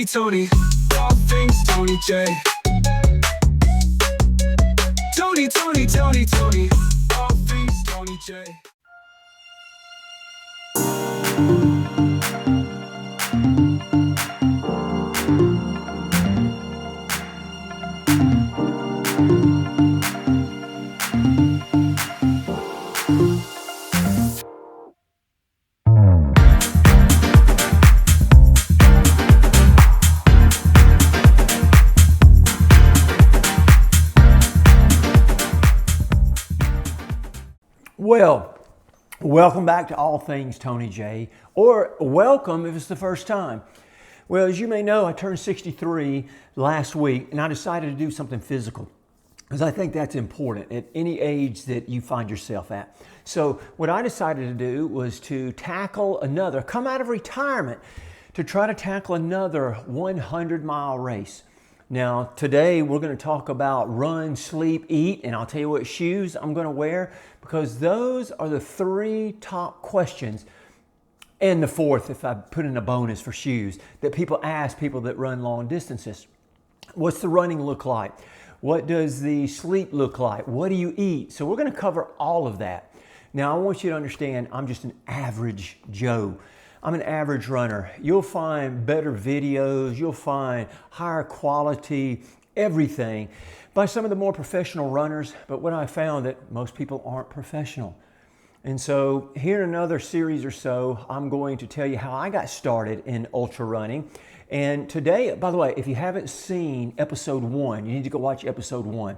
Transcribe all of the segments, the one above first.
Tony. All things Tony J. Tony. All things Tony J. Well, welcome back to All Things Tony J, or welcome if it's the first time. Well, as you may know, I turned 63 last week and I decided to do something physical because I think that's important at any age that you find yourself at. So what I decided to do was to come out of retirement to try to tackle another 100-mile race. Now, today we're going to talk about run, sleep, eat, and I'll tell you what shoes I'm going to wear because those are the three top questions, and the fourth, if I put in a bonus for shoes, that people ask people that run long distances. What's the running look like? What does the sleep look like? What do you eat? So we're going to cover all of that. Now, I want you to understand I'm just an average Joe. I'm an average runner. You'll find better videos, you'll find higher quality, everything by some of the more professional runners, but what I found that most people aren't professional. And so here in another series or so, I'm going to tell you how I got started in ultra running. And today, by the way, if you haven't seen episode 1, you need to go watch episode 1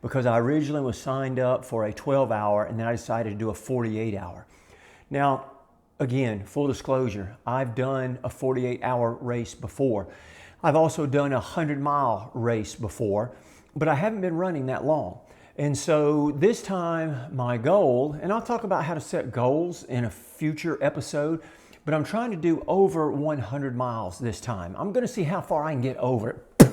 because I originally was signed up for a 12-hour and then I decided to do a 48-hour. Now, again, full disclosure, I've done a 48-hour race before. I've also done a 100-mile race before, but I haven't been running that long. And so this time, my goal, and I'll talk about how to set goals in a future episode, but I'm trying to do over 100 miles this time. I'm going to see how far I can get over it.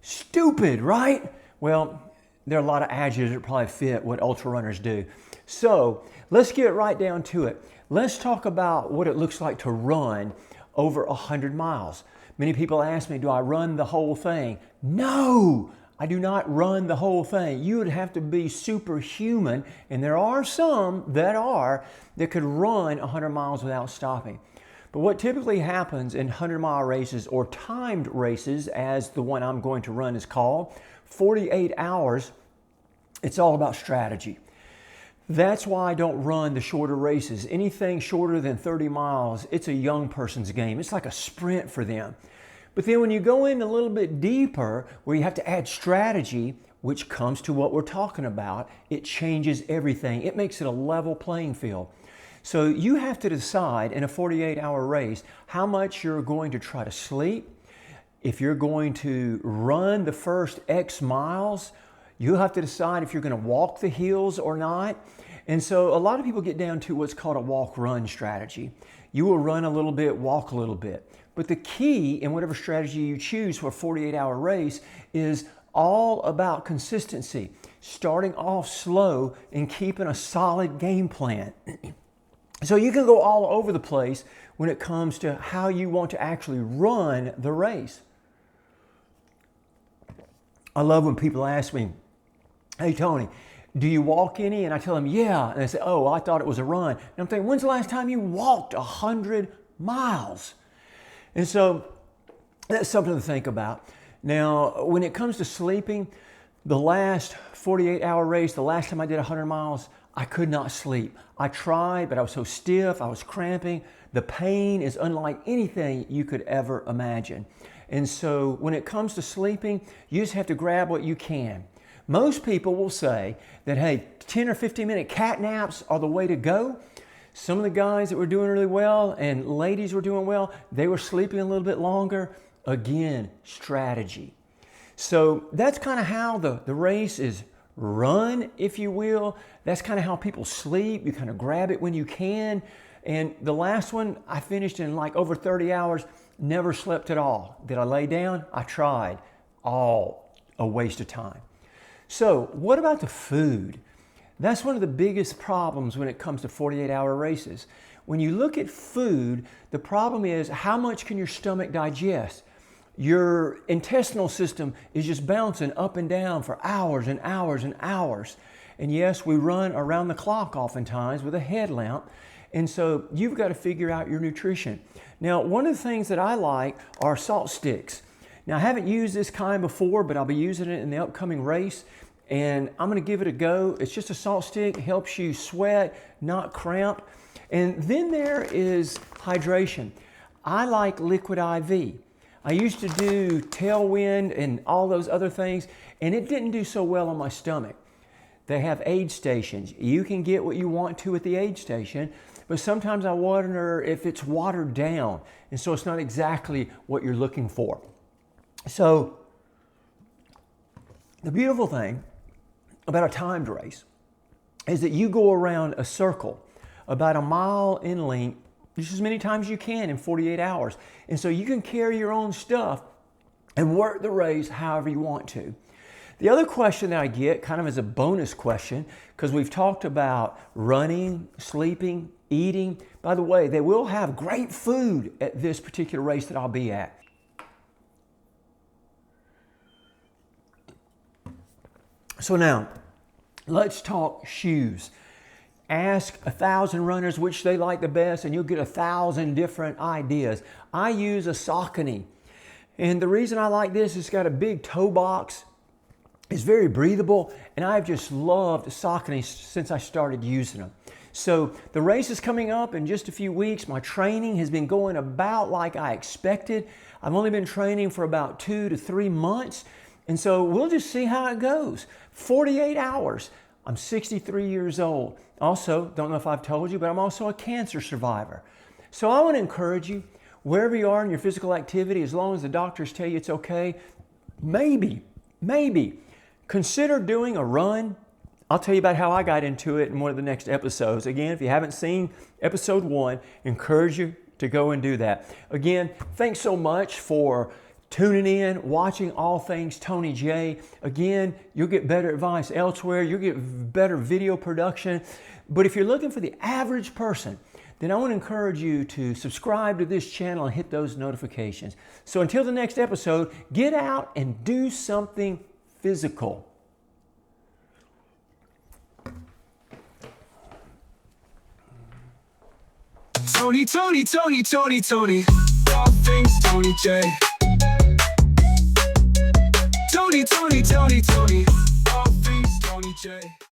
Stupid, right? Well, there are a lot of adjectives that probably fit what ultra runners do. So let's get right down to it. Let's talk about what it looks like to run over 100 miles. Many people ask me, do I run the whole thing? No, I do not run the whole thing. You would have to be superhuman, and there are some that could run 100 miles without stopping. But what typically happens in 100-mile races or timed races, as the one I'm going to run is called, 48 hours, it's all about strategy. That's why I don't run the shorter races. Anything shorter than 30 miles, it's a young person's game. It's like a sprint for them. But then when you go in a little bit deeper, where you have to add strategy, which comes to what we're talking about, it changes everything. It makes it a level playing field. So you have to decide in a 48-hour race how much you're going to try to sleep. If you're going to run the first X miles, you'll have to decide if you're going to walk the hills or not. And so a lot of people get down to what's called a walk-run strategy. You will run a little bit, walk a little bit. But the key in whatever strategy you choose for a 48-hour race is all about consistency, starting off slow and keeping a solid game plan. So you can go all over the place when it comes to how you want to actually run the race. I love when people ask me, hey, Tony, do you walk any? And I tell them, yeah. And they say, oh, I thought it was a run. And I'm thinking, when's the last time you walked 100 miles? And so that's something to think about. Now, when it comes to sleeping, the last 48-hour race, the last time I did 100 miles, I could not sleep. I tried, but I was so stiff, I was cramping. The pain is unlike anything you could ever imagine. And so when it comes to sleeping, you just have to grab what you can. Most people will say that, hey, 10 or 15-minute cat naps are the way to go. Some of the guys that were doing really well and ladies were doing well, they were sleeping a little bit longer. Again, strategy. So that's kind of how the race is run, if you will. That's kind of how people sleep. You kind of grab it when you can. And the last one, I finished in like over 30 hours, never slept at all. Did I lay down? I tried. All a waste of time. So what about the food? That's one of the biggest problems when it comes to 48-hour races. when you look at food, the problem is how much can your stomach digest? Your intestinal system is just bouncing up and down for hours and hours and hours. And yes, we run around the clock oftentimes with a headlamp. And so you've got to figure out your nutrition. Now, one of the things that I like are salt sticks. Now, I haven't used this kind before, but I'll be using it in the upcoming race. And I'm going to give it a go. It's just a salt stick. It helps you sweat, not cramp. And then there is hydration. I like Liquid IV. I used to do Tailwind and all those other things, and it didn't do so well on my stomach. They have aid stations. You can get what you want to at the aid station, but sometimes I wonder if it's watered down, and so it's not exactly what you're looking for. So the beautiful thing about a timed race is that you go around a circle about a mile in length just as many times as you can in 48 hours. And so you can carry your own stuff and work the race however you want to. The other question that I get, kind of as a bonus question, because we've talked about running, sleeping, eating. By the way, they will have great food at this particular race that I'll be at. So now, let's talk shoes. Ask 1,000 runners which they like the best, and you'll get 1,000 different ideas. I use a Saucony, and the reason I like this is it's got a big toe box. It's very breathable, and I've just loved Saucony since I started using them. So the race is coming up in just a few weeks. My training has been going about like I expected. I've only been training for about 2 to 3 months, and so we'll just see how it goes. 48 hours. I'm 63 years old. Also, don't know if I've told you, but I'm also a cancer survivor. So I want to encourage you, wherever you are in your physical activity, as long as the doctors tell you it's okay, maybe, consider doing a run. I'll tell you about how I got into it in one of the next episodes. Again, if you haven't seen episode 1, encourage you to go and do that. Again, thanks so much for tuning in, watching All Things Tony J. Again, you'll get better advice elsewhere. You'll get better video production. But if you're looking for the average person, then I want to encourage you to subscribe to this channel and hit those notifications. So until the next episode, get out and do something physical. Tony, Tony, Tony, Tony, Tony. All things Tony J. Tony, Tony, Tony, Tony. All things Tony J.